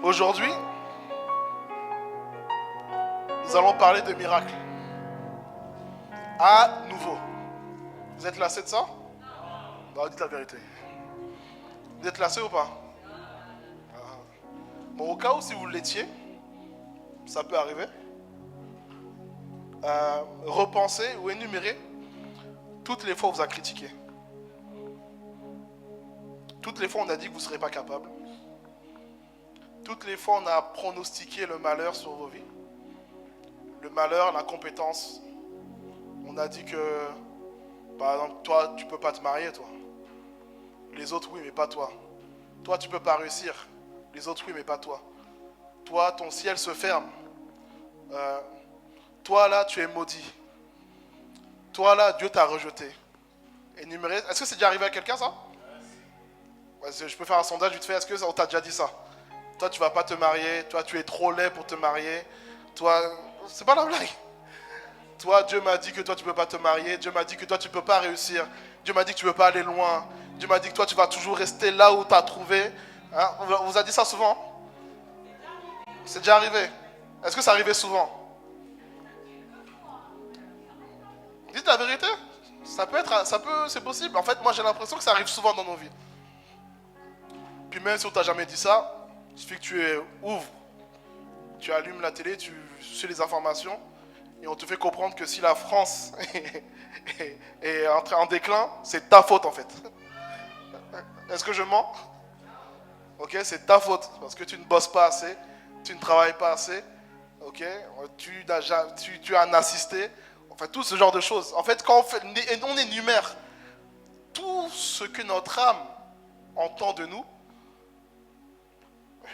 Aujourd'hui, nous allons parler de miracles. À nouveau. Vous êtes lassés de ça? Non, dites la vérité. Vous êtes lassés ou pas? Bon, au cas où si vous l'étiez, ça peut arriver. Repensez ou énumérez toutes les fois où on vous a critiqué. Toutes les fois où on a dit que vous ne serez pas capable. Toutes les fois où on a pronostiqué le malheur sur vos vies. Le malheur, l'incompétence. On a dit que, par exemple, toi, tu ne peux pas te marier, toi. Les autres, oui, mais pas toi. Toi, tu ne peux pas réussir. Les autres, oui, mais pas toi. Toi, ton ciel se ferme. Toi, là, tu es maudit. Toi, là, Dieu t'a rejeté. Énuméré. Est-ce que c'est déjà arrivé à quelqu'un, ça? Ouais, je peux faire un sondage vite fait. Est-ce qu'on t'a déjà dit ça? Toi, tu ne vas pas te marier. Toi, tu es trop laid pour te marier. Toi, c'est pas la blague. Toi, Dieu m'a dit que toi, tu ne peux pas te marier. Dieu m'a dit que toi, tu ne peux pas réussir. Dieu m'a dit que tu ne peux pas aller loin. Dieu m'a dit que toi, tu vas toujours rester là où tu as trouvé. Hein? On vous a dit ça souvent? C'est déjà arrivé. Est-ce que ça arrivait souvent? Dites la vérité. C'est possible. En fait, moi, j'ai l'impression que ça arrive souvent dans nos vies. Puis même si on t'a jamais dit ça, il suffit que tu ouvres, tu allumes la télé, tu suis les informations, et on te fait comprendre que si la France est en déclin, c'est ta faute en fait. Est-ce que je mens? Ok, c'est ta faute, parce que tu ne bosses pas assez, tu ne travailles pas assez, ok, tu as un assisté, enfin tout ce genre de choses. En fait, quand on énumère tout ce que notre âme entend de nous,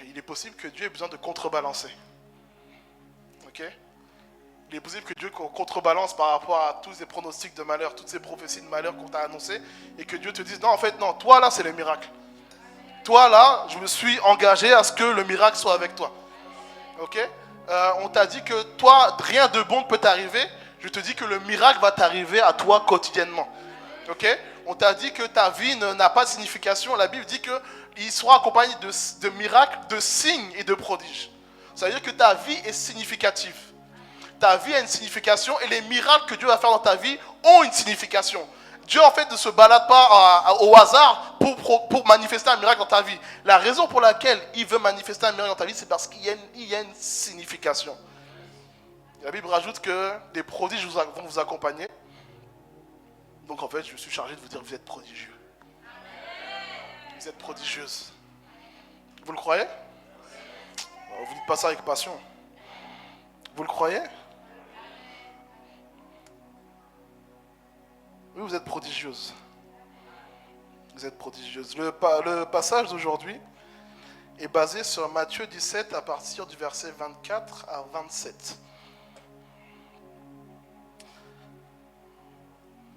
il est possible que Dieu ait besoin de contrebalancer. Ok? Il est possible que Dieu contrebalance par rapport à tous ces pronostics de malheur, toutes ces prophéties de malheur qu'on t'a annoncées, et que Dieu te dise, non, en fait, non, toi là, c'est le miracle. Toi là, je me suis engagé à ce que le miracle soit avec toi. Ok? On t'a dit que toi, rien de bon ne peut t'arriver. Je te dis que le miracle va t'arriver à toi quotidiennement. Ok? On t'a dit que ta vie n'a pas de signification. La Bible dit qu'il sera accompagné de miracles, de signes et de prodiges. Ça veut dire que ta vie est significative. Ta vie a une signification et les miracles que Dieu va faire dans ta vie ont une signification. Dieu, en fait, ne se balade pas au hasard pour manifester un miracle dans ta vie. La raison pour laquelle il veut manifester un miracle dans ta vie, c'est parce qu'il y a une signification. La Bible rajoute que des prodiges vont vous accompagner. Donc, en fait, je suis chargé de vous dire que vous êtes prodigieux. Vous êtes prodigieuse. Vous le croyez? Vous dites pas ça avec passion. Vous le croyez? Oui, vous êtes prodigieuse. Vous êtes prodigieuse. Le passage d'aujourd'hui est basé sur Matthieu 17 à partir du verset 24 à 27.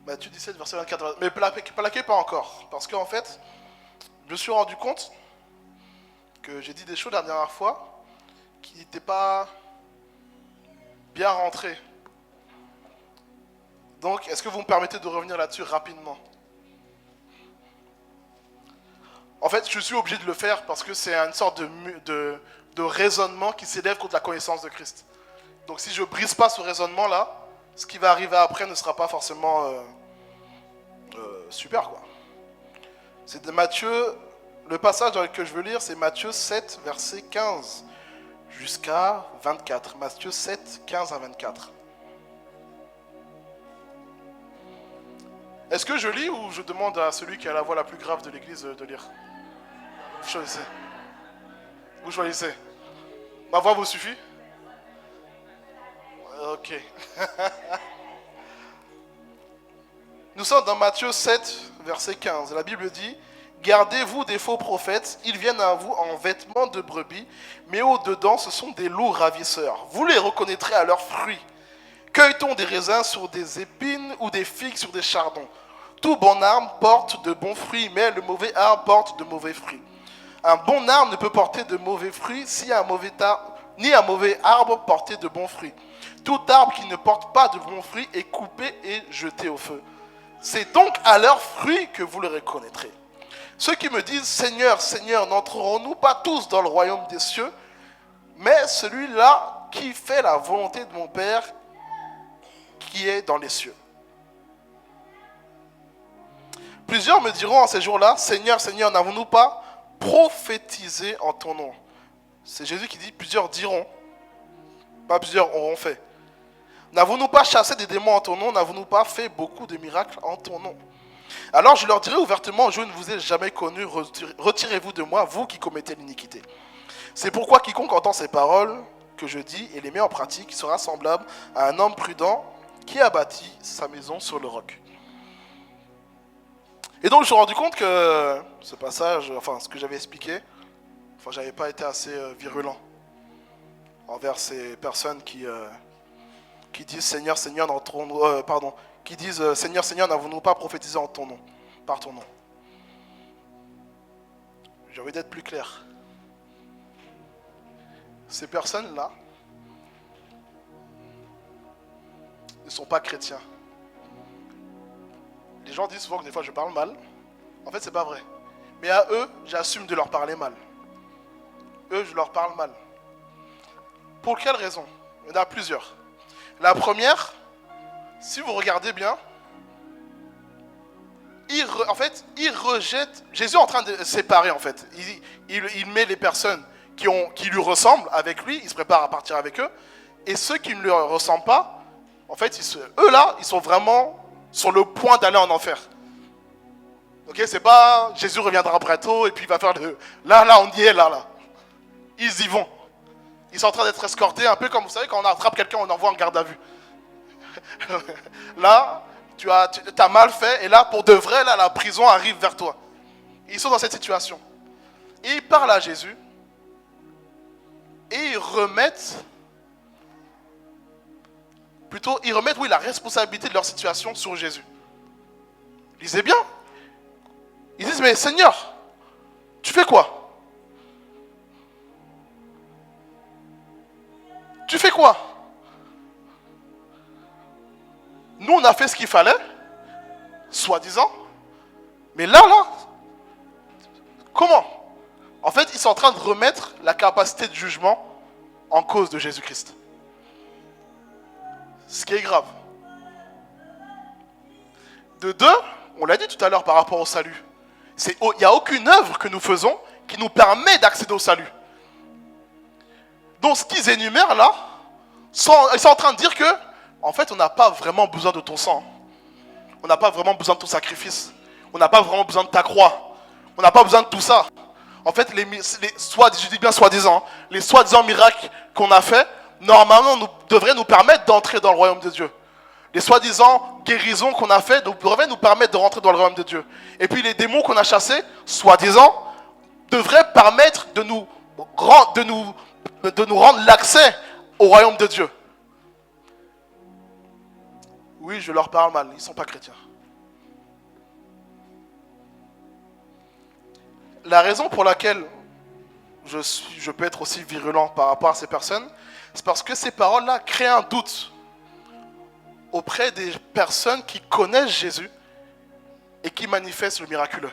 Matthieu 17, verset 24. Mais plaquez pas encore. Parce qu'en fait, je me suis rendu compte que j'ai dit des choses la dernière fois qui n'étaient pas bien rentrées. Donc, est-ce que vous me permettez de revenir là-dessus rapidement? En fait, je suis obligé de le faire parce que c'est une sorte de raisonnement qui s'élève contre la connaissance de Christ. Donc, si je ne brise pas ce raisonnement-là, ce qui va arriver après ne sera pas forcément super, quoi. C'est de Matthieu, le passage que je veux lire, c'est Matthieu 7, verset 15 jusqu'à 24. Matthieu 7, 15 à 24. Est-ce que je lis ou je demande à celui qui a la voix la plus grave de l'église de lire? Vous choisissez. Vous choisissez. Ma voix vous suffit? Ok. Nous sommes dans Matthieu 7, verset 15. La Bible dit: gardez-vous des faux prophètes, ils viennent à vous en vêtements de brebis, mais au-dedans ce sont des loups ravisseurs. Vous les reconnaîtrez à leurs fruits. Cueille-t-on des raisins sur des épines ou des figues sur des chardons? Tout bon arbre porte de bons fruits, mais le mauvais arbre porte de mauvais fruits. Un bon arbre ne peut porter de mauvais fruits ni un mauvais arbre porter de bons fruits. Tout arbre qui ne porte pas de bons fruits est coupé et jeté au feu. C'est donc à leurs fruits que vous les reconnaîtrez. Ceux qui me disent « Seigneur, Seigneur, n'entrerons-nous pas tous dans le royaume des cieux ?» mais celui-là qui fait la volonté de mon Père qui est dans les cieux. Plusieurs me diront en ces jours-là, Seigneur, Seigneur, n'avons-nous pas prophétisé en ton nom? C'est Jésus qui dit, plusieurs diront, pas plusieurs auront fait. N'avons-nous pas chassé des démons en ton nom? N'avons-nous pas fait beaucoup de miracles en ton nom? Alors je leur dirai ouvertement, je ne vous ai jamais connu, retirez-vous de moi, vous qui commettez l'iniquité. C'est pourquoi quiconque entend ces paroles que je dis et les met en pratique sera semblable à un homme prudent qui a bâti sa maison sur le roc. Et donc je me suis rendu compte que ce passage, enfin ce que j'avais expliqué, j'avais pas été assez virulent envers ces personnes qui disent Seigneur, Seigneur, qui disent Seigneur, Seigneur, n'avons-nous pas prophétisé en ton nom, par ton nom. J'ai envie d'être plus clair. Ces personnes-là ne sont pas chrétiens. Les gens disent souvent que des fois je parle mal. En fait, c'est pas vrai. Mais à eux, j'assume de leur parler mal. Eux, je leur parle mal. Pour quelle raison? Il y en a plusieurs. La première, si vous regardez bien, il rejette. Jésus est en train de séparer, en fait. Il met les personnes qui lui ressemblent avec lui, il se prépare à partir avec eux. Et ceux qui ne lui ressemblent pas, en fait, eux là, ils sont vraiment sur le point d'aller en enfer. Ok, c'est pas Jésus reviendra bientôt et puis il va faire le. Là, on y est, là. Ils y vont. Ils sont en train d'être escortés, un peu comme vous savez, quand on attrape quelqu'un, on envoie en garde à vue. Là, tu as mal fait, et là, pour de vrai, là, la prison arrive vers toi. Ils sont dans cette situation. Et ils parlent à Jésus, et ils remettent, la responsabilité de leur situation sur Jésus. Lisez bien. Ils disent, mais Seigneur, tu fais quoi? Tu fais quoi? Nous, on a fait ce qu'il fallait, soi-disant. Mais là, comment? En fait, ils sont en train de remettre la capacité de jugement en cause de Jésus-Christ. Ce qui est grave. De deux, on l'a dit tout à l'heure par rapport au salut. Il n'y a aucune œuvre que nous faisons qui nous permet d'accéder au salut. Donc ce qu'ils énumèrent là, ils sont en train de dire que, en fait, on n'a pas vraiment besoin de ton sang. On n'a pas vraiment besoin de ton sacrifice. On n'a pas vraiment besoin de ta croix. On n'a pas besoin de tout ça. En fait, je dis bien soi-disant, les soi-disant miracles qu'on a fait, normalement, devraient nous permettre d'entrer dans le royaume de Dieu. Les soi-disant guérisons qu'on a fait devraient nous permettre de rentrer dans le royaume de Dieu. Et puis les démons qu'on a chassés, soi-disant, devraient permettre de nous rendre l'accès au royaume de Dieu. Oui, je leur parle mal, ils ne sont pas chrétiens. La raison pour laquelle je peux être aussi virulent par rapport à ces personnes, c'est parce que ces paroles-là créent un doute auprès des personnes qui connaissent Jésus et qui manifestent le miraculeux.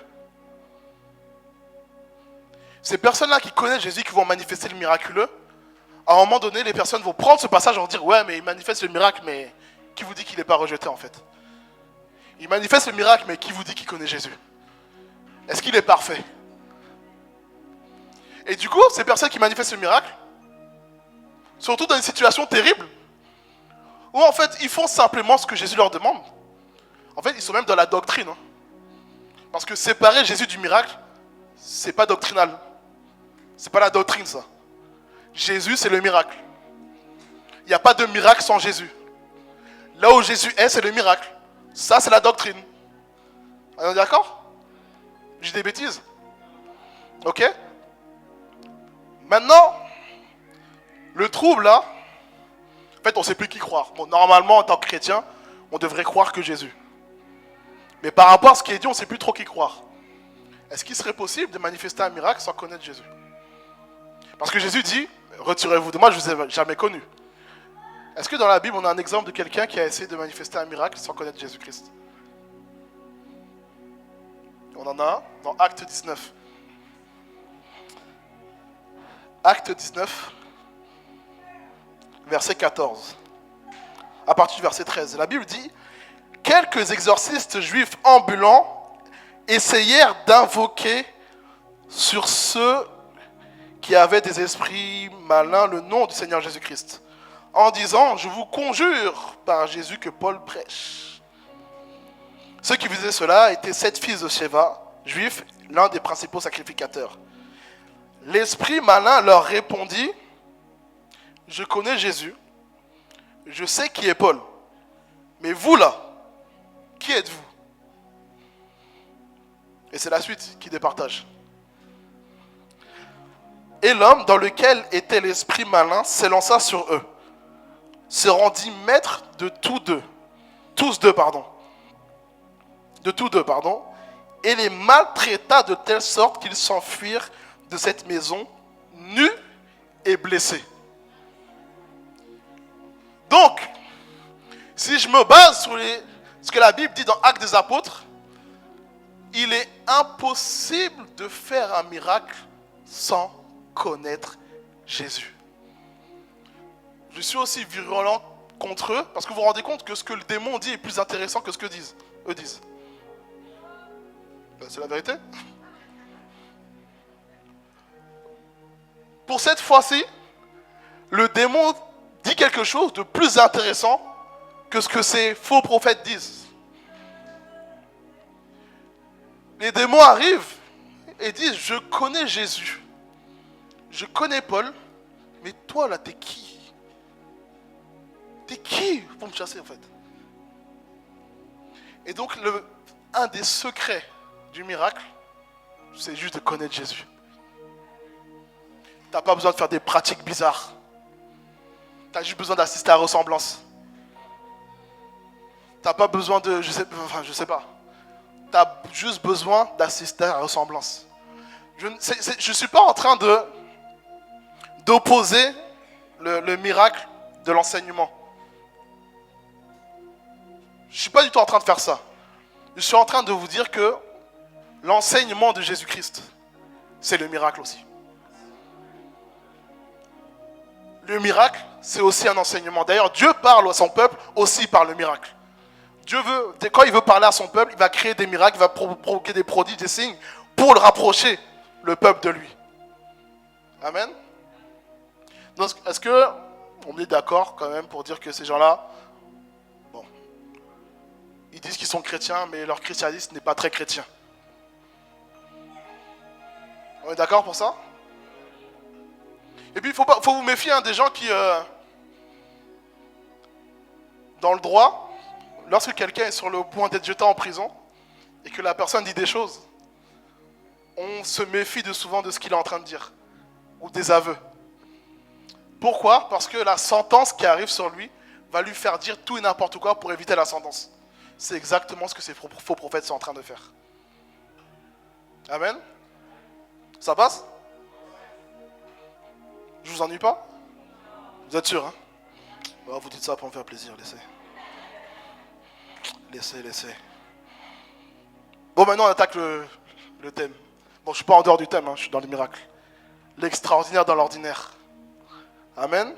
Ces personnes-là qui connaissent Jésus, qui vont manifester le miraculeux, à un moment donné, les personnes vont prendre ce passage et vont dire « Ouais, mais il manifeste le miracle, mais qui vous dit qu'il n'est pas rejeté en fait? Il manifeste le miracle, mais qui vous dit qu'il connaît Jésus? Est-ce qu'il est parfait ?» Et du coup, ces personnes qui manifestent le miracle, surtout dans une situation terrible, où en fait, ils font simplement ce que Jésus leur demande. En fait, ils sont même dans la doctrine. Parce que séparer Jésus du miracle, c'est pas doctrinal. C'est pas la doctrine, ça. Jésus, c'est le miracle. Il n'y a pas de miracle sans Jésus. Là où Jésus est, c'est le miracle. Ça, c'est la doctrine. On est d'accord? J'ai des bêtises? Ok? Maintenant, le trouble, là, en fait, on ne sait plus qui croire. Bon, normalement, en tant que chrétien, on devrait croire que Jésus. Mais par rapport à ce qui est dit, on ne sait plus trop qui croire. Est-ce qu'il serait possible de manifester un miracle sans connaître Jésus? Parce que Jésus dit, retirez-vous de moi, je ne vous ai jamais connu. Est-ce que dans la Bible, on a un exemple de quelqu'un qui a essayé de manifester un miracle sans connaître Jésus-Christ? On en a un dans Acte 19. Acte 19, verset 14. À partir du verset 13, la Bible dit « Quelques exorcistes juifs ambulants essayèrent d'invoquer sur ceux qui avaient des esprits malins le nom du Seigneur Jésus-Christ, en disant « Je vous conjure par Jésus que Paul prêche. » Ceux qui faisaient cela étaient 7 fils de Sheva, juifs, l'un des principaux sacrificateurs. L'esprit malin leur répondit « Je connais Jésus, je sais qui est Paul, mais vous là, qui êtes-vous » Et c'est la suite qui départage. Et l'homme dans lequel était l'esprit malin s'élança sur eux, se rendit maître de tous deux, et les maltraita de telle sorte qu'ils s'enfuirent de cette maison, nus et blessés. Donc, si je me base sur ce que la Bible dit dans Actes des Apôtres, il est impossible de faire un miracle sans connaître Jésus. Je suis aussi virulent contre eux parce que vous vous rendez compte que ce que le démon dit est plus intéressant que ce que eux disent. C'est la vérité. Pour cette fois-ci, le démon dit quelque chose de plus intéressant que ce que ces faux prophètes disent. Les démons arrivent et disent « Je connais Jésus, je connais Paul, mais toi là, t'es qui? T'es qui pour me chasser en fait ?» Et donc, un des secrets du miracle, c'est juste de connaître Jésus. T'as pas besoin de faire des pratiques bizarres. T'as juste besoin d'assister à la ressemblance. T'as pas besoin de... je sais pas. T'as juste besoin d'assister à la ressemblance. Je ne suis pas en train d'opposer le miracle de l'enseignement. Je ne suis pas du tout en train de faire ça. Je suis en train de vous dire que l'enseignement de Jésus-Christ, c'est le miracle aussi. Le miracle, c'est aussi un enseignement. D'ailleurs, Dieu parle à son peuple aussi par le miracle. Quand il veut parler à son peuple, il va créer des miracles, il va provoquer des prodiges, des signes, pour le rapprocher, le peuple de lui. Amen. Donc, est-ce qu'on est d'accord quand même pour dire que ces gens-là, bon, ils disent qu'ils sont chrétiens, mais leur christianisme n'est pas très chrétien. On est d'accord pour ça? Et puis, il faut vous méfier des gens qui, dans le droit, lorsque quelqu'un est sur le point d'être jeté en prison et que la personne dit des choses, on se méfie souvent de ce qu'il est en train de dire ou des aveux. Pourquoi? Parce que la sentence qui arrive sur lui va lui faire dire tout et n'importe quoi pour éviter la sentence. C'est exactement ce que ces faux prophètes sont en train de faire. Amen. Ça passe? Je vous ennuie pas? Vous êtes sûr, hein? Bon, vous dites ça pour me faire plaisir, laissez. Laissez. Bon, maintenant on attaque le thème. Bon, je suis pas en dehors du thème, hein, je suis dans le miracle. L'extraordinaire dans l'ordinaire. Amen.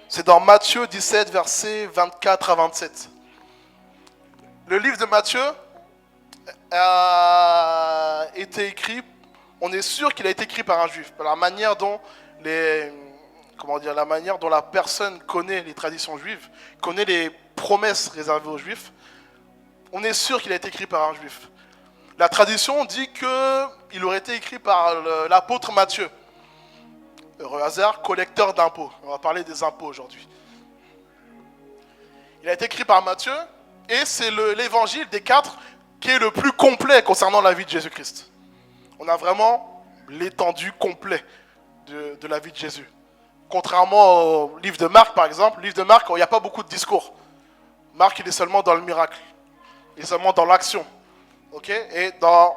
C'est dans Matthieu 17, versets 24 à 27. Le livre de Matthieu a été écrit, on est sûr qu'il a été écrit par un juif. La manière dont la personne connaît les traditions juives, connaît les promesses réservées aux juifs, on est sûr qu'il a été écrit par un juif. La tradition dit qu'il aurait été écrit par l'apôtre Matthieu. Heureux hasard, collecteur d'impôts. On va parler des impôts aujourd'hui. Il a été écrit par Matthieu et c'est l'évangile des 4 qui est le plus complet concernant la vie de Jésus-Christ. On a vraiment l'étendue complète de la vie de Jésus. Contrairement au livre de Marc, par exemple, le livre de Marc, il n'y a pas beaucoup de discours. Marc, il est seulement dans le miracle. Il est seulement dans l'action. Okay? Et dans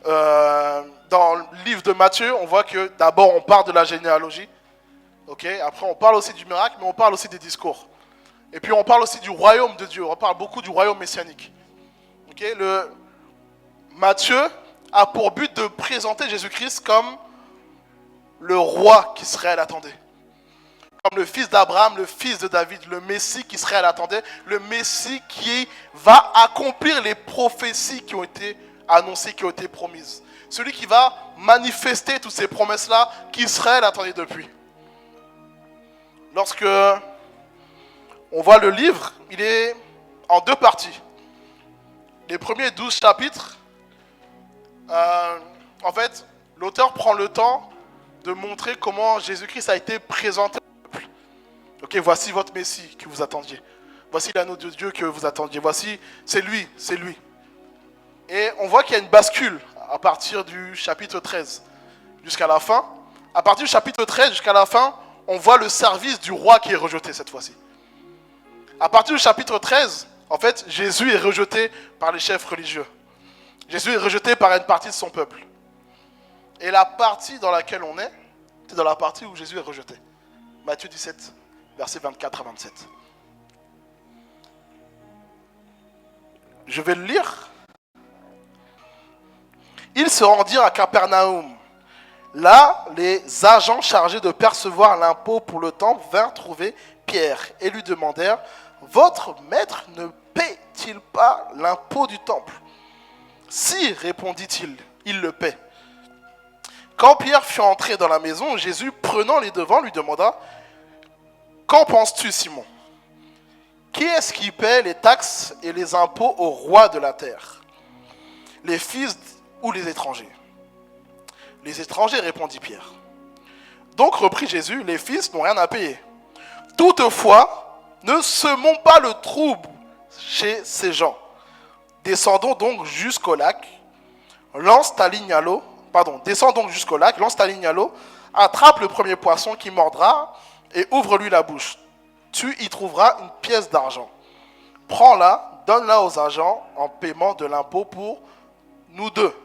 le livre de Matthieu, on voit que d'abord, on parle de la généalogie. Okay? Après, on parle aussi du miracle, mais on parle aussi des discours. Et puis, on parle aussi du royaume de Dieu. On parle beaucoup du royaume messianique. Okay? Matthieu a pour but de présenter Jésus-Christ comme le roi qu'Israël attendait. comme le fils d'Abraham, le fils de David, le Messie qu'Israël attendait, le Messie qui va accomplir les prophéties qui ont été annoncées, qui ont été promises. Celui qui va manifester toutes ces promesses-là qu'Israël attendait depuis. Lorsque on voit le livre, il est en 2 parties. Les premiers 12 chapitres, en fait, l'auteur prend le temps de montrer comment Jésus-Christ a été présenté au peuple. Ok, voici votre Messie que vous attendiez. Voici l'agneau de Dieu que vous attendiez. Voici, c'est lui, c'est lui. Et on voit qu'il y a une bascule à partir du chapitre 13 jusqu'à la fin. À partir du chapitre 13 jusqu'à la fin, on voit le service du roi qui est rejeté cette fois-ci. À partir du chapitre 13, en fait, Jésus est rejeté par les chefs religieux. Jésus est rejeté par une partie de son peuple. Et la partie dans laquelle on est, c'est dans la partie où Jésus est rejeté. Matthieu 17, versets 24 à 27. Je vais le lire. Ils se rendirent à Capernaum. Là, les agents chargés de percevoir l'impôt pour le temple vinrent trouver Pierre et lui demandèrent « Votre maître ne paie-t-il pas l'impôt du temple ?» « Si, répondit-il, il le paie. » Quand Pierre fut entré dans la maison, Jésus, prenant les devants, lui demanda « Qu'en penses-tu, Simon? Qui est-ce qui paie les taxes et les impôts au roi de la terre? Les fils ou les étrangers? » « Les étrangers, répondit Pierre. Donc, reprit Jésus, les fils n'ont rien à payer. Toutefois, ne semons pas le trouble chez ces gens. Descendons donc jusqu'au lac, lance ta ligne à l'eau, descends donc jusqu'au lac, lance ta ligne à l'eau, attrape le premier poisson qui mordra et ouvre-lui la bouche. Tu y trouveras une pièce d'argent. Prends-la, donne-la aux agents en paiement de l'impôt pour nous deux.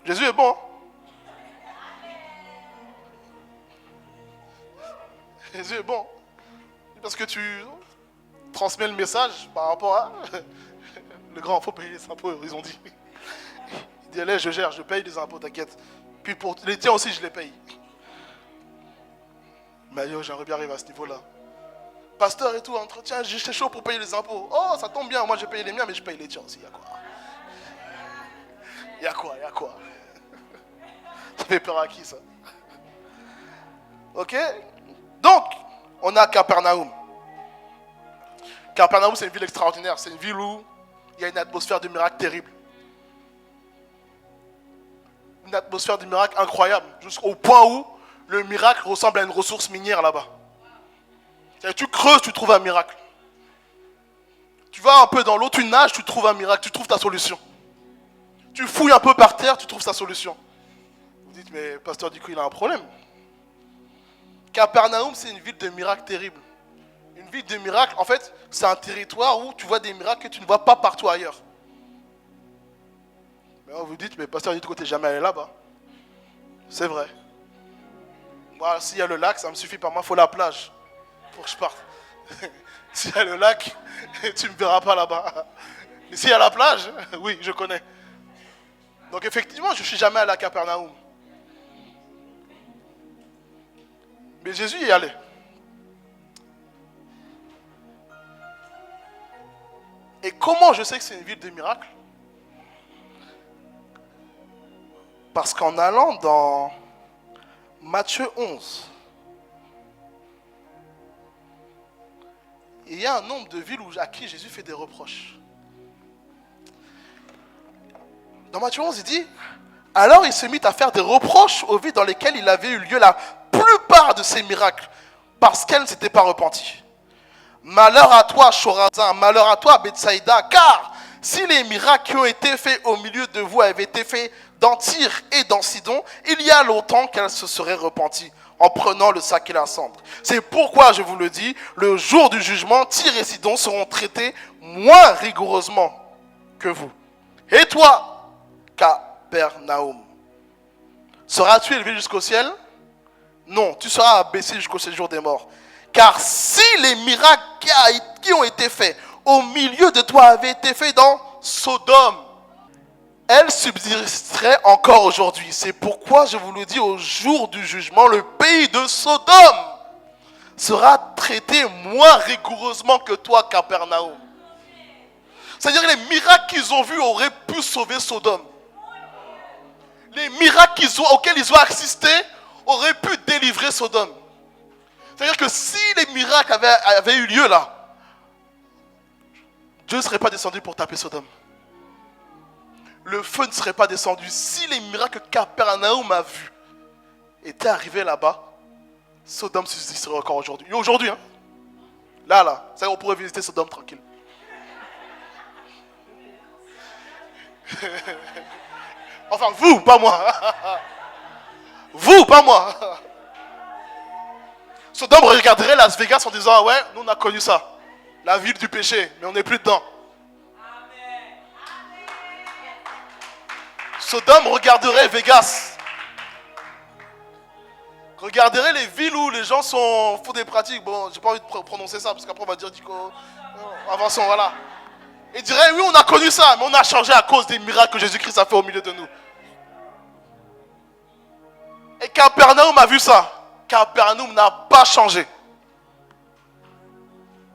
Jésus est bon. Hein? Jésus est bon. Parce que tu transmets le message par rapport à... Le grand, il faut payer les impôts, ils ont dit. Il dit, allez, je gère, je paye les impôts, t'inquiète. Puis pour les tiens aussi, je les paye. Mais yo, j'aimerais bien arriver à ce niveau-là. Pasteur et tout, entretien, j'étais chaud pour payer les impôts. Oh, ça tombe bien, moi j'ai payé les miens, mais je paye les tiens aussi, il y a quoi? Il y a quoi? Ça fait peur à qui, ça? Ok? Donc, on a Capernaum. Capernaum, c'est une ville extraordinaire. C'est une ville où il y a une atmosphère de miracle terrible. Une atmosphère de miracle incroyable. Jusqu'au point où le miracle ressemble à une ressource minière là-bas. Tu creuses, tu trouves un miracle. Tu vas un peu dans l'eau, tu nages, tu trouves un miracle, tu trouves ta solution. Tu fouilles un peu par terre, tu trouves sa solution. Vous dites, mais pasteur, du coup, il a un problème. Capernaum, c'est une ville de miracles terribles. Une ville de miracles, en fait, c'est un territoire où tu vois des miracles que tu ne vois pas partout ailleurs. Mais vous dites, mais pasteur, du coup, tu n'es jamais allé là-bas. C'est vrai. Moi, s'il y a le lac, ça me suffit pas. Moi, il faut la plage pour que je parte. S'il y a le lac, tu ne me verras pas là-bas. Mais s'il y a la plage, oui, je connais. Donc effectivement, je ne suis jamais allé à Capernaum. Mais Jésus y est allé. Et comment je sais que c'est une ville de miracles? Parce qu'en allant dans Matthieu 11, il y a un nombre de villes à qui Jésus fait des reproches. Dans Matthieu 11, il dit, alors il se mit à faire des reproches aux villes dans lesquelles il avait eu lieu la plupart de ces miracles, parce qu'elles ne s'étaient pas repenties. Malheur à toi, Chorazin, malheur à toi, Bethsaïda, car si les miracles qui ont été faits au milieu de vous avaient été faits dans Tyr et dans Sidon, il y a longtemps qu'elles se seraient repenties en prenant le sac et la cendre. C'est pourquoi je vous le dis, le jour du jugement, Tyr et Sidon seront traités moins rigoureusement que vous. Et toi, Capernaum, seras-tu élevé jusqu'au ciel? Non, tu seras abaissé jusqu'au séjour des morts. Car si les miracles qui ont été faits au milieu de toi avaient été faits dans Sodome, elles subsisteraient encore aujourd'hui. C'est pourquoi je vous le dis, au jour du jugement, le pays de Sodome sera traité moins rigoureusement que toi, Capernaum. C'est-à-dire que les miracles qu'ils ont vus auraient pu sauver Sodome. Les miracles auxquels ils ont assisté auraient pu délivrer Sodome. C'est-à-dire que si les miracles avaient eu lieu là, Dieu ne serait pas descendu pour taper Sodome. Le feu ne serait pas descendu. Si les miracles que Capernaum a vus étaient arrivés là-bas, Sodome subsisterait encore aujourd'hui. Et aujourd'hui, hein. Là, ça, on pourrait visiter Sodome tranquille. Enfin, vous, pas moi. Vous, pas moi. Sodome regarderait Las Vegas en disant, ah ouais, nous on a connu ça. La ville du péché, mais on n'est plus dedans. Sodome regarderait Vegas. Regarderait les villes où les gens font des pratiques. Bon, j'ai pas envie de prononcer ça, parce qu'après on va dire, avançons, voilà. Et dirait, oui, on a connu ça, mais on a changé à cause des miracles que Jésus-Christ a fait au milieu de nous. Et Capernaum a vu ça. Capernaum n'a pas changé.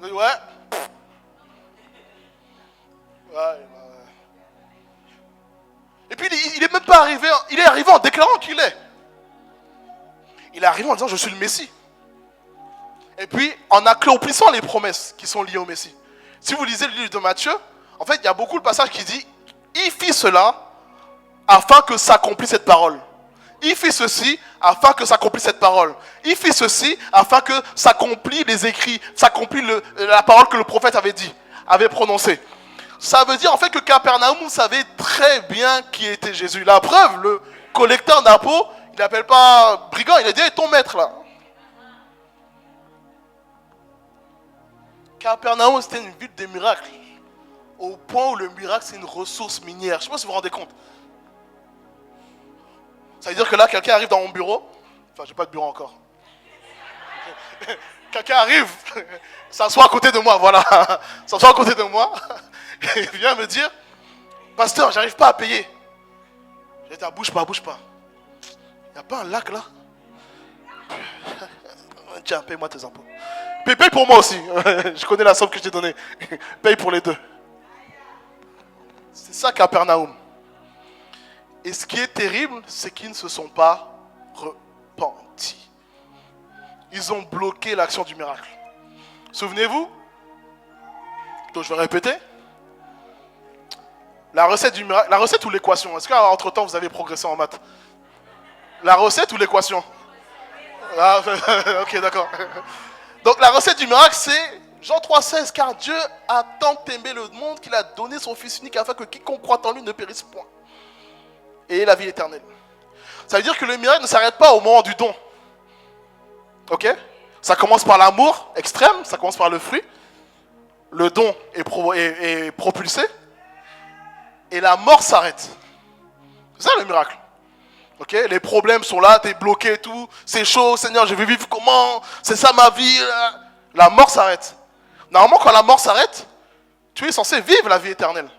Ouais. Ouais. Et puis il est même pas arrivé, il est arrivé en déclarant qu'il est. Il est arrivé en disant, je suis le Messie. Et puis, en accomplissant les promesses qui sont liées au Messie. Si vous lisez le livre de Matthieu, en fait, il y a beaucoup de passages qui disent, il fit cela afin que s'accomplisse cette parole. Il fit ceci afin que s'accomplisse cette parole. Il fit ceci afin que s'accomplisse les écrits, s'accomplisse la parole que le prophète avait dit, avait prononcée. Ça veut dire en fait que Capernaum savait très bien qui était Jésus. La preuve, le collecteur d'impôts, il n'appelle pas brigand, il a dit, hey, ton maître là. Capernaum, c'était une ville des miracles. Au point où le miracle, c'est une ressource minière. Je ne sais pas si vous vous rendez compte. Ça veut dire que là, quelqu'un arrive dans mon bureau. Enfin, j'ai pas de bureau encore. Quelqu'un arrive, s'assoit à côté de moi, voilà. S'assoit à côté de moi. Et il vient me dire, pasteur, j'arrive pas à payer. Je dis, bouge pas. Il n'y a pas un lac là? Tiens, paye-moi tes impôts. Paye pour moi aussi. Je connais la somme que je t'ai donnée. Paye pour les deux. C'est ça Capernaum. Et ce qui est terrible, c'est qu'ils ne se sont pas repentis. Ils ont bloqué l'action du miracle. Souvenez-vous? Donc je vais répéter. La recette du miracle, la recette ou l'équation? Est-ce qu'entre temps vous avez progressé en maths? La recette ou l'équation? Ah, ok, d'accord. Donc la recette du miracle, c'est Jean 3,16. Car Dieu a tant aimé le monde qu'il a donné son Fils unique afin que quiconque croit en lui ne périsse point. Et la vie éternelle. Ça veut dire que le miracle ne s'arrête pas au moment du don. Ok? Ça commence par l'amour extrême, ça commence par le fruit. Le don est propulsé. Et la mort s'arrête. C'est ça le miracle. Ok? Les problèmes sont là, t'es bloqué et tout. C'est chaud, Seigneur, je vais vivre comment? C'est ça ma vie. La mort s'arrête. Normalement, quand la mort s'arrête, tu es censé vivre la vie éternelle.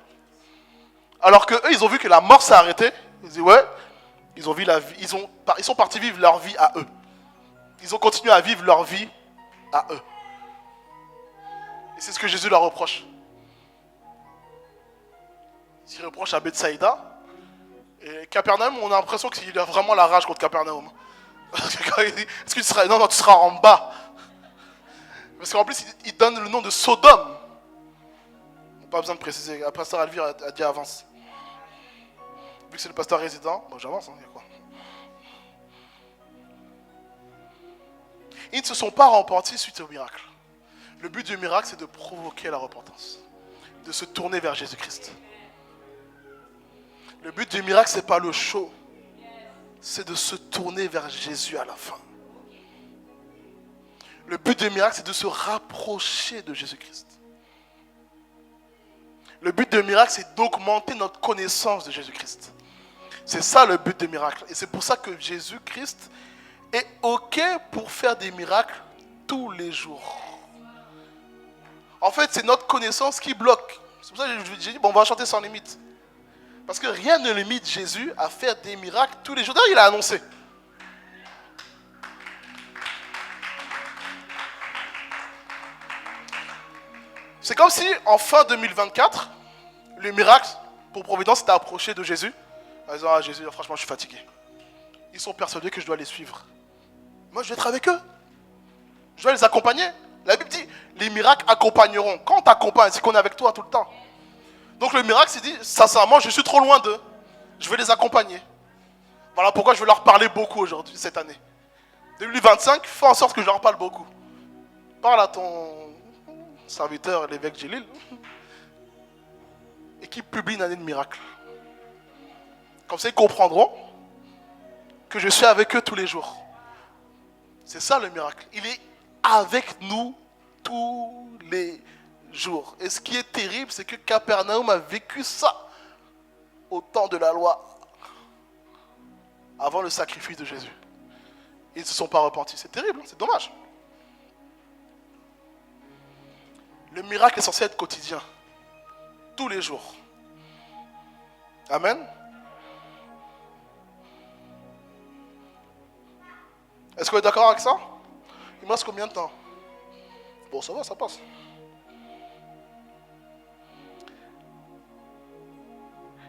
Alors que eux, ils ont vu que la mort s'est arrêtée. Ils disent ouais, ils ont vu la vie, ils sont partis vivre leur vie à eux. Ils ont continué à vivre leur vie à eux. Et c'est ce que Jésus leur reproche. Il reproche à Bethsaïda. Et Capernaum, on a l'impression qu'il a vraiment la rage contre Capernaum. Parce que quand il dit, est-ce que tu seras... Non, tu seras en bas. Parce qu'en plus, il donne le nom de Sodome. Pas besoin de préciser. Le pasteur Alvire a dit avance. Vu que c'est le pasteur résident, bon, j'avance, il y a quoi. Ils ne se sont pas repentis suite au miracle. Le but du miracle, c'est de provoquer la repentance. De se tourner vers Jésus-Christ. Le but du miracle, ce n'est pas le show. C'est de se tourner vers Jésus à la fin. Le but du miracle, c'est de se rapprocher de Jésus-Christ. Le but du miracle, c'est d'augmenter notre connaissance de Jésus-Christ. C'est ça le but du miracle. Et c'est pour ça que Jésus-Christ est OK pour faire des miracles tous les jours. En fait, c'est notre connaissance qui bloque. C'est pour ça que j'ai dit, bon, on va chanter sans limite. Parce que rien ne limite Jésus à faire des miracles tous les jours. D'ailleurs, il a annoncé. C'est comme si, en fin 2024, le miracle, pour Providence, s'était approché de Jésus. En disant, ah Jésus, franchement, je suis fatigué. Ils sont persuadés que je dois les suivre. Moi, je vais être avec eux. Je dois les accompagner. La Bible dit, les miracles accompagneront. Quand on t'accompagne, c'est qu'on est avec toi tout le temps. Donc le miracle, c'est dit, sincèrement, je suis trop loin d'eux. Je vais les accompagner. Voilà pourquoi je vais leur parler beaucoup aujourd'hui, cette année. 2025, fais en sorte que je leur parle beaucoup. Parle à ton serviteur, l'évêque Gélil, et qui publie une année de miracles. Comme ça, ils comprendront que je suis avec eux tous les jours. C'est ça le miracle. Il est avec nous tous les jours. Et ce qui est terrible, c'est que Capernaum a vécu ça au temps de la loi, avant le sacrifice de Jésus. Ils ne se sont pas repentis. C'est terrible, c'est dommage. Le miracle est censé être quotidien, tous les jours. Amen. Est-ce que vous êtes d'accord avec ça? Il me reste combien de temps? Bon, ça va, ça passe.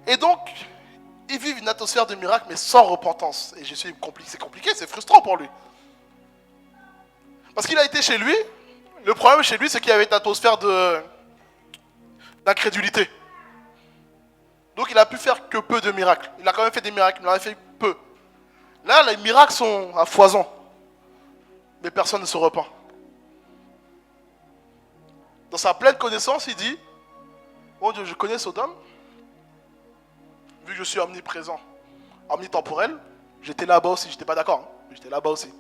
Et donc, ils vivent une atmosphère de miracle, mais sans repentance. Et c'est compliqué, c'est frustrant pour lui. Parce qu'il a été chez lui, le problème chez lui, c'est qu'il y avait une atmosphère d'incrédulité. Donc il a pu faire que peu de miracles. Il a quand même fait des miracles, mais il en a fait peu. Là, les miracles sont à foison. Mais personne ne se repent. Dans sa pleine connaissance, il dit, mon Dieu, je connais Sodome. Vu que je suis omniprésent, omnitemporel, j'étais là-bas aussi, j'étais pas d'accord, hein, mais j'étais là-bas aussi.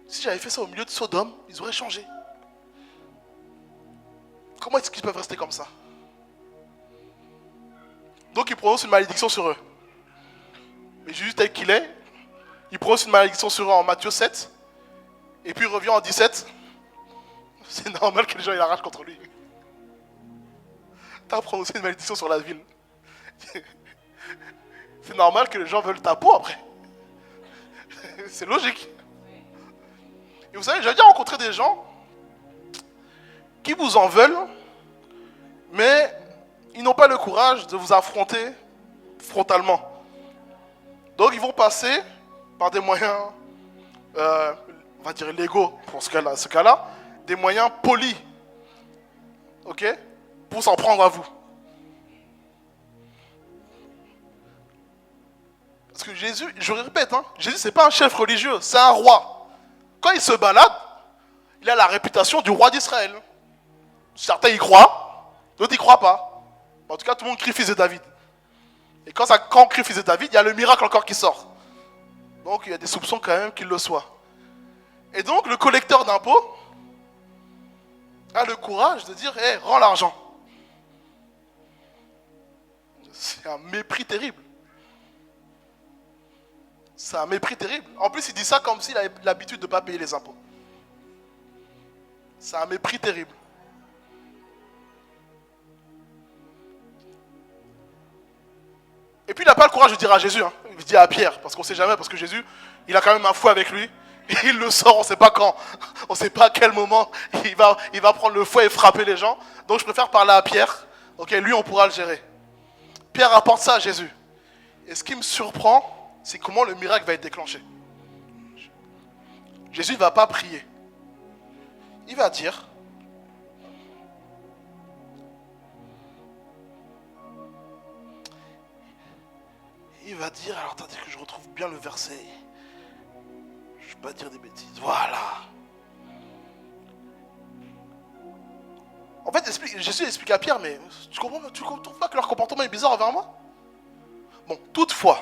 Si j'avais fait ça au milieu de Sodome, ils auraient changé. Comment est-ce qu'ils peuvent rester comme ça? Donc il prononce une malédiction sur eux. Mais Jésus tel qu'il est, il prononce une malédiction sur eux en Matthieu 7, et puis il revient en 17. C'est normal que les gens ils arrachent contre lui. T'as prononcé une malédiction sur la ville. C'est normal que les gens veulent ta peau après. C'est logique. Et vous savez, j'ai déjà rencontré des gens qui vous en veulent, mais ils n'ont pas le courage de vous affronter frontalement. Donc ils vont passer par des moyens, on va dire légaux pour ce cas-là, des moyens polis, ok, pour s'en prendre à vous. Parce que Jésus, je répète, hein, Jésus c'est pas un chef religieux, c'est un roi. Quand il se balade, il a la réputation du roi d'Israël. Certains y croient, d'autres n'y croient pas. En tout cas, tout le monde crie fils de David. Et quand on crie fils de David, il y a le miracle encore qui sort. Donc il y a des soupçons quand même qu'il le soit. Et donc le collecteur d'impôts a le courage de dire, hey, rends l'argent. C'est un mépris terrible. C'est un mépris terrible. En plus, il dit ça comme s'il avait l'habitude de ne pas payer les impôts. C'est un mépris terrible. Et puis, il n'a pas le courage de dire à Jésus. Hein. Il dit à Pierre, parce qu'on ne sait jamais, parce que Jésus, il a quand même un fouet avec lui. Et il le sort, on ne sait pas quand. On ne sait pas à quel moment il va prendre le fouet et frapper les gens. Donc, je préfère parler à Pierre. Ok, lui, on pourra le gérer. Pierre apporte ça à Jésus. Et ce qui me surprend, c'est comment le miracle va être déclenché. Jésus ne va pas prier. Il va dire, alors attendez que je retrouve bien le verset. Je ne vais pas dire des bêtises. Voilà. En fait, Jésus explique à Pierre, mais tu ne trouves pas que leur comportement est bizarre envers moi? Bon, toutefois,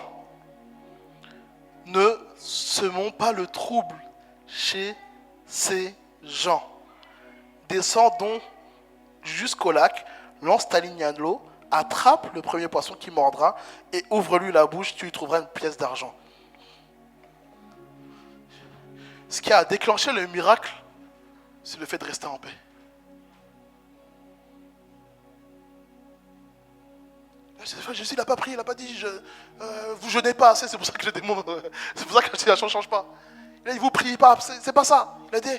ne semons pas le trouble chez ces gens. Descends donc jusqu'au lac, lance ta ligne à l'eau, attrape le premier poisson qui mordra et ouvre-lui la bouche, tu y trouveras une pièce d'argent. Ce qui a déclenché le miracle, c'est le fait de rester en paix. Jésus n'a pas prié, il n'a pas dit vous jeûnez pas assez, c'est pour ça que j'ai des mots, c'est pour ça que la situation ne change pas. Il a dit vous priez pas, c'est pas ça. Il a dit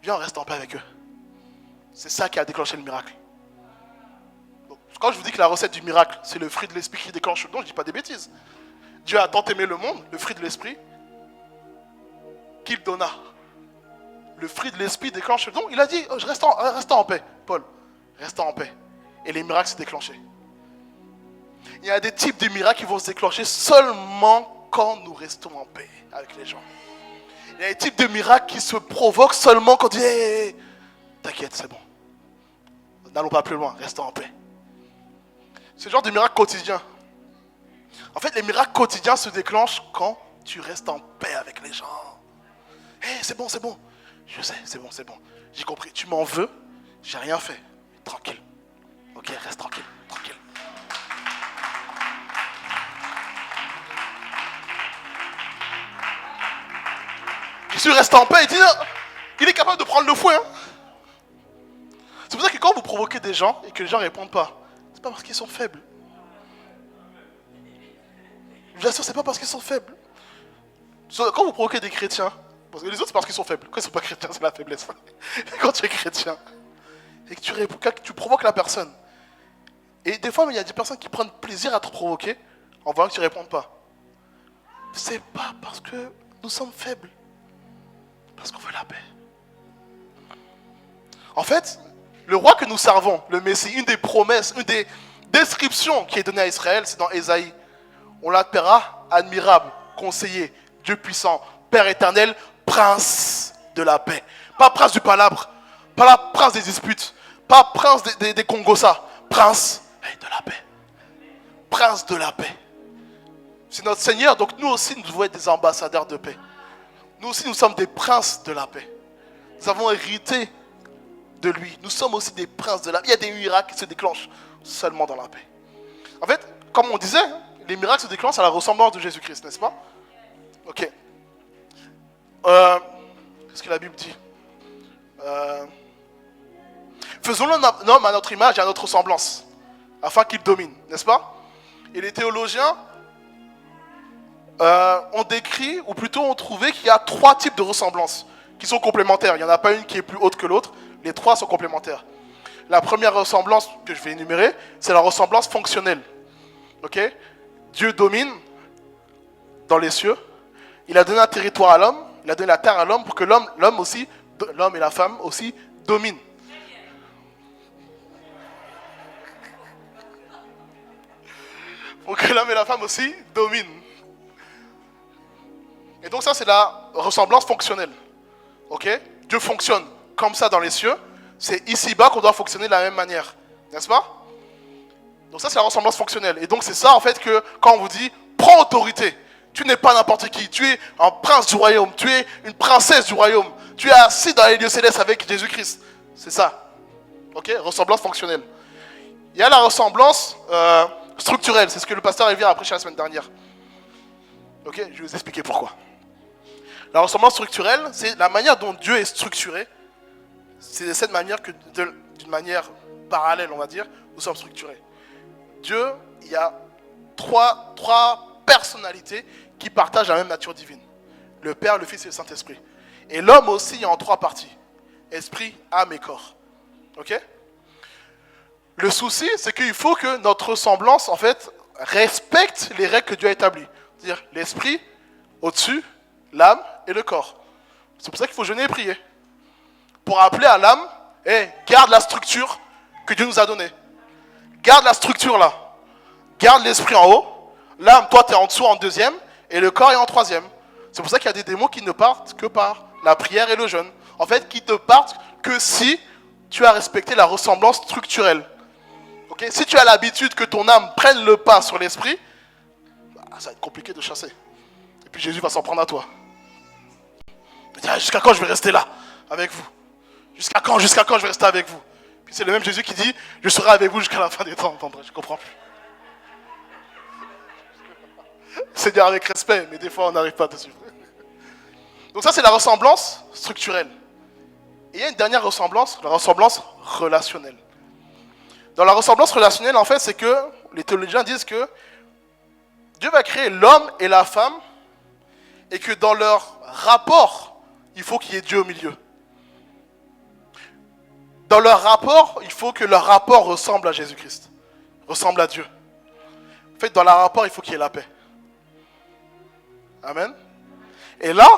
viens, on reste en paix avec eux. C'est ça qui a déclenché le miracle. Quand je vous dis que la recette du miracle, c'est le fruit de l'esprit qui déclenche le don, je ne dis pas des bêtises. Dieu a tant aimé le monde, le fruit de l'esprit, qu'il donna. Le fruit de l'esprit déclenche le don. Il a dit, oh, reste en paix, Paul. Reste en paix. Et les miracles se déclenchaient. Il y a des types de miracles qui vont se déclencher seulement quand nous restons en paix avec les gens. Il y a des types de miracles qui se provoquent seulement quand on dit hey, t'inquiète, c'est bon. N'allons pas plus loin, restons en paix. Ce genre de miracle quotidien. En fait, les miracles quotidiens se déclenchent quand tu restes en paix avec les gens. Hey, c'est bon. Je sais, c'est bon. J'ai compris. Tu m'en veux, j'ai rien fait. Tranquille. Ok, reste tranquille. Jésus reste en paix, il est capable de prendre le fouet. Hein. C'est pour ça que quand vous provoquez des gens et que les gens ne répondent pas, c'est pas parce qu'ils sont faibles. Je vous assure, c'est pas parce qu'ils sont faibles. Quand vous provoquez des chrétiens, parce que les autres c'est parce qu'ils sont faibles. Quand ils ne sont pas chrétiens, c'est la faiblesse. Quand tu es chrétien et que tu provoques la personne, et des fois il y a des personnes qui prennent plaisir à te provoquer en voyant que tu ne réponds pas. C'est pas parce que nous sommes faibles. Parce qu'on veut la paix. En fait, le roi que nous servons, le Messie, une des promesses, une des descriptions qui est donnée à Israël, c'est dans Ésaïe. On l'appellera admirable, conseiller, Dieu puissant, Père éternel, prince de la paix. Pas prince du palabre, pas la prince des disputes, pas prince des Congossas, prince de la paix. Prince de la paix. C'est notre Seigneur, donc nous aussi nous devons être des ambassadeurs de paix. Nous aussi, nous sommes des princes de la paix. Nous avons hérité de lui. Nous sommes aussi des princes de la paix. Il y a des miracles qui se déclenchent seulement dans la paix. En fait, comme on disait, les miracles se déclenchent à la ressemblance de Jésus-Christ, n'est-ce pas? Ok. Qu'est-ce que la Bible dit? Faisons-le un homme à notre image et à notre ressemblance, afin qu'il domine, n'est-ce pas? Et les théologiens on décrit, ou plutôt on trouvait qu'il y a 3 types de ressemblances qui sont complémentaires. Il n'y en a pas une qui est plus haute que l'autre, les 3 sont complémentaires. La première ressemblance que je vais énumérer, c'est la ressemblance fonctionnelle. Ok? Dieu domine dans les cieux, il a donné un territoire à l'homme, il a donné la terre à l'homme pour que l'homme et la femme aussi dominent. Pour que l'homme et la femme aussi dominent. Et donc ça, c'est la ressemblance fonctionnelle. Ok? Dieu fonctionne comme ça dans les cieux. C'est ici-bas qu'on doit fonctionner de la même manière. N'est-ce pas? Donc ça, c'est la ressemblance fonctionnelle. Et donc c'est ça, en fait, que quand on vous dit, prends autorité. Tu n'es pas n'importe qui. Tu es un prince du royaume. Tu es une princesse du royaume. Tu es assis dans les lieux célestes avec Jésus-Christ. C'est ça. Ok? Ressemblance fonctionnelle. Il y a la ressemblance structurelle. C'est ce que le pasteur vient à prêcher la semaine dernière. Ok? Je vais vous expliquer pourquoi. La ressemblance structurelle, c'est la manière dont Dieu est structuré. C'est de cette manière que, d'une manière parallèle, on va dire, nous sommes structurés. Dieu, il y a trois personnalités qui partagent la même nature divine. Le Père, le Fils et le Saint-Esprit. Et l'homme aussi est en 3 parties. Esprit, âme et corps. Ok? Le souci, c'est qu'il faut que notre ressemblance, en fait, respecte les règles que Dieu a établies. C'est-à-dire l'esprit au-dessus, l'âme et le corps. C'est pour ça qu'il faut jeûner et prier. Pour appeler à l'âme, garde la structure que Dieu nous a donnée. Garde la structure là. Garde l'esprit en haut. L'âme, toi, tu es en dessous en 2e. Et le corps est en 3e. C'est pour ça qu'il y a des démons qui ne partent que par la prière et le jeûne. En fait, qui ne partent que si tu as respecté la ressemblance structurelle. Okay? Si tu as l'habitude que ton âme prenne le pas sur l'esprit, ça va être compliqué de chasser. Et puis Jésus va s'en prendre à toi. Jusqu'à quand je vais rester là, avec vous? Jusqu'à quand je vais rester avec vous? Puis c'est le même Jésus qui dit, je serai avec vous jusqu'à la fin des temps. Je comprends plus. C'est dire avec respect, mais des fois on n'arrive pas dessus. Donc ça c'est la ressemblance structurelle. Et il y a une dernière ressemblance, la ressemblance relationnelle. Dans la ressemblance relationnelle, en fait, c'est que les théologiens disent que Dieu va créer l'homme et la femme et que dans leur rapport, il faut qu'il y ait Dieu au milieu. Dans leur rapport, il faut que leur rapport ressemble à Jésus-Christ. ressemble à Dieu. En fait, dans le rapport, il faut qu'il y ait la paix. Amen. Et là,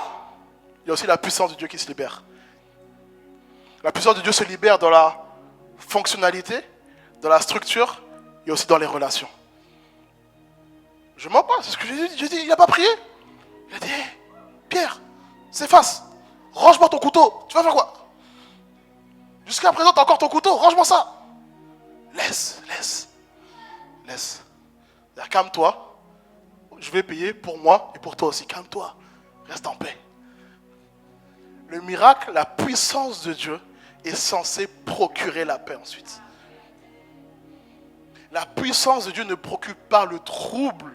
il y a aussi la puissance de Dieu qui se libère. La puissance de Dieu se libère dans la fonctionnalité, dans la structure et aussi dans les relations. Je mens pas, c'est ce que j'ai dit. J'ai dit, il n'a pas prié. Il a dit, hey, Pierre, s'efface. Range-moi ton couteau. Tu vas faire quoi? Jusqu'à présent, tu as encore ton couteau. Range-moi ça. Laisse. Calme-toi. Je vais payer pour moi et pour toi aussi. Calme-toi. Reste en paix. Le miracle, la puissance de Dieu est censée procurer la paix ensuite. La puissance de Dieu ne procure pas le trouble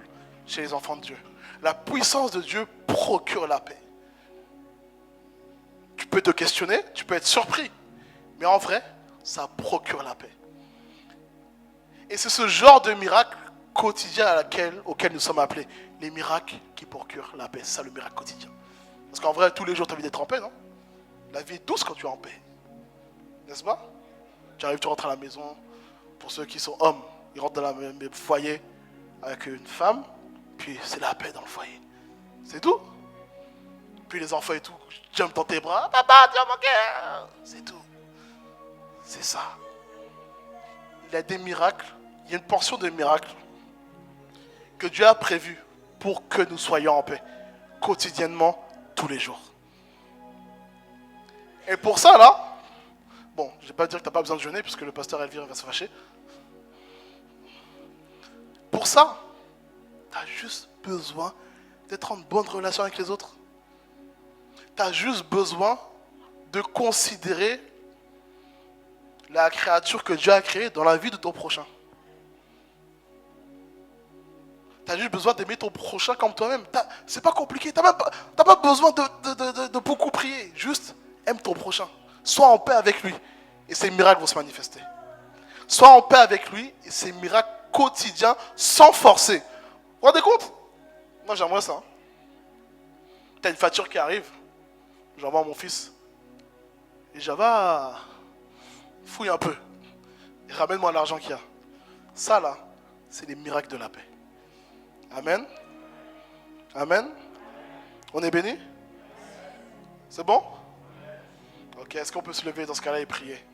chez les enfants de Dieu. La puissance de Dieu procure la paix. Tu peux te questionner, tu peux être surpris. Mais en vrai, ça procure la paix. Et c'est ce genre de miracle quotidien auquel nous sommes appelés. Les miracles qui procurent la paix. C'est ça le miracle quotidien. Parce qu'en vrai, tous les jours, tu as envie d'être en paix, non? La vie est douce quand tu es en paix. N'est-ce pas? Tu arrives, tu rentres à la maison. Pour ceux qui sont hommes, ils rentrent dans le même foyer avec une femme. Puis c'est la paix dans le foyer. C'est tout. Puis les enfants et tout, jump dans tes bras. Papa, tu as manqué. C'est tout. C'est ça. Il y a des miracles. Il y a une portion de miracles que Dieu a prévu pour que nous soyons en paix. Quotidiennement, tous les jours. Et pour ça, là, bon, je ne vais pas dire que tu n'as pas besoin de jeûner, puisque le pasteur Elvire va se fâcher. Pour ça, tu as juste besoin d'être en bonne relation avec les autres. Tu as juste besoin de considérer la créature que Dieu a créée dans la vie de ton prochain. Tu as juste besoin d'aimer ton prochain comme toi-même. C'est pas compliqué. Tu n'as pas besoin de beaucoup prier. Juste aime ton prochain. Sois en paix avec lui. Et ces miracles vont se manifester. Sois en paix avec lui. Et ces miracles quotidiens sans forcer. Vous vous rendez compte? Moi j'aimerais ça. Tu as une facture qui arrive. J'envoie à mon fils. Et Java, fouille un peu. Et ramène-moi l'argent qu'il y a. Ça là, c'est les miracles de la paix. Amen. Amen. On est béni? C'est bon? Ok, est-ce qu'on peut se lever dans ce cas-là et prier?